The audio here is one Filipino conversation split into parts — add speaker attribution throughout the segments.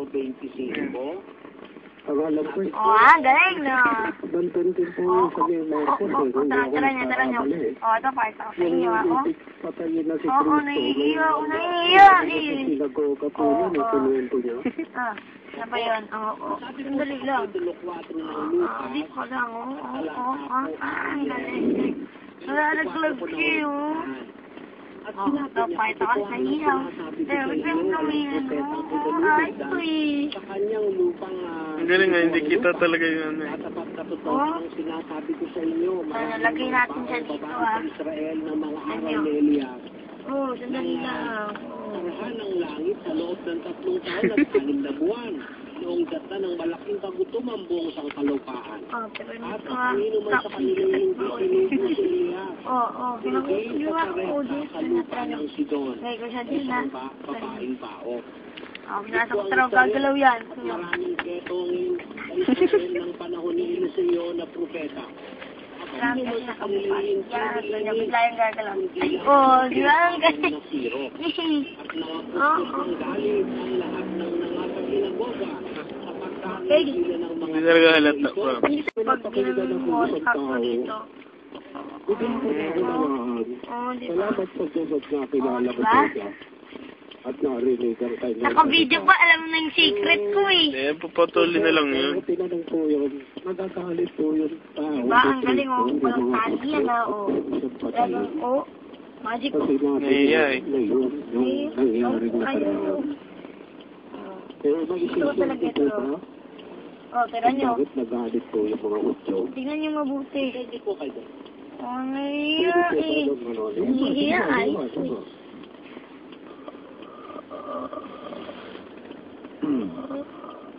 Speaker 1: ako 25.
Speaker 2: Alam ko eh.
Speaker 3: Galing na.
Speaker 2: Bantan din po sa Marcos eh.
Speaker 3: Tara nyo. Ito, 5,000 sa inyo ako.
Speaker 2: Patayin na si
Speaker 3: Oo,
Speaker 2: Cristo.
Speaker 3: naiiya eh.
Speaker 2: Sinagoga po yun, ang kinuwento niya.
Speaker 3: Ano ba yun? Sandali lang. Di ko lang, ang galing. Nalaglag kayo. Ito, 5,000 sa inyo. Pero, bigyan namin, ay, sweet.
Speaker 1: Sa kanyang lupang
Speaker 4: Ang galing nga, hindi kita talaga yun eh.
Speaker 1: natapat na totoo ang sinasabi ko sa inyo.
Speaker 3: Nalagay natin siya dito
Speaker 1: Israel ng mga araw ni Elias.
Speaker 3: Sandali lang.
Speaker 1: Sarahan ng langit sa loob ng 3 taon at 6 na buwan. Noong data ng malaking kagutuman buong sangkalupaan.
Speaker 3: Pero
Speaker 1: At
Speaker 3: ito
Speaker 1: ang kanino man sa kanila hindi sinubo si Elias.
Speaker 3: Pinag-uwa ko din.
Speaker 1: Sa lupa ng Sidon.
Speaker 3: Lagay ko siya din na.
Speaker 1: Babaeng bao.
Speaker 3: Nasa ko taraw gagalaw yan.
Speaker 1: Maraming ketongin sa Israel ng panahon ni Eliseo na propeta.
Speaker 3: Marami kasi nakabukas. Yan, so bigla yung gagalaw. Di ba? Ang galing.
Speaker 1: At nakapustos ng galit ang lahat ng nangasasinagoga sapagkat sila ng mga
Speaker 4: Hindi talaga halata, bro.
Speaker 3: Pag ginamit mo, sakto dito.
Speaker 2: Bigyan ko na kailangan.
Speaker 3: Di ba?
Speaker 2: Salamat sa Diyos at nakilala ko siya. At narinig ang kanya.
Speaker 3: Naka-video pa, alam mo na yung secret ko eh.
Speaker 4: Eh, papatuloy na lang yun.
Speaker 2: Tinanong po yun, magkakalit po yung tao.
Speaker 3: Diba? Ang galing walang tali yan magic ko.
Speaker 2: Kasi natin
Speaker 4: Nahiya eh.
Speaker 2: ngayon, yung nangyaring nakaraan. Pero
Speaker 3: Gusto ko talaga ito. Tira nyo.
Speaker 2: Bakit nagalit po yung mga utso?
Speaker 3: Tingnan nyo mabuti.
Speaker 1: hindi po kayo.
Speaker 3: Nahiya eh. Nahiya ay.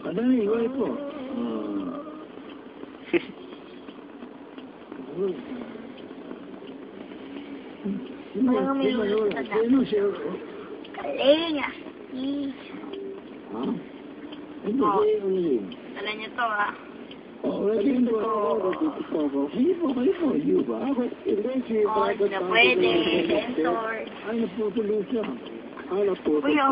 Speaker 2: Aday, iway po.
Speaker 3: Mga may ulit na
Speaker 2: Sino siya?
Speaker 3: galing ah.
Speaker 2: Ha? Hindi siya yung yun.
Speaker 3: Alam nyo to ah.
Speaker 2: Ready po ako. Hindi po kayo po. Hindi ba? Hindi siya.
Speaker 3: Hindi na pwede. Sensor.
Speaker 2: Ay, naputuloy siya.
Speaker 3: Uy,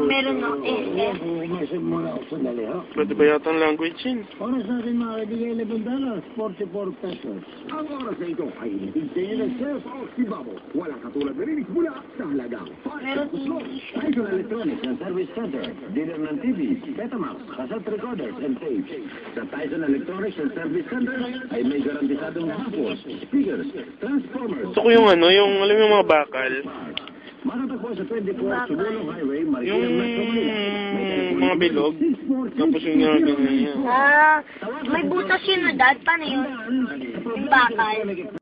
Speaker 3: meron no.
Speaker 2: Umasin muna ako sandali, ha?
Speaker 4: Pwede ba yata ang language yun?
Speaker 2: Oras natin makakibigay $11, 44 pesos.
Speaker 5: Ang oras na ito ay hindi ng Sales Oxybabo. Walang katulad na rinig mula sa halagang
Speaker 3: Meron English.
Speaker 5: Tyson Electronics and Service Center, dealer ng TV, Betamax, cassette recorders, and tapes. Sa Tyson Electronics and Service Center ay may garantisadong hapos, speakers, transformers.
Speaker 4: Gusto ko yung ano, yung alam mo yung mga bakal.
Speaker 5: Matatagpo sa 24 Subulo Highway, Marikina,
Speaker 4: Yung
Speaker 5: Metro Manila.
Speaker 4: mga bilog. Tapos yung ginagawa niya.
Speaker 3: May butas yun na dad. Paano yun? Yung bakal.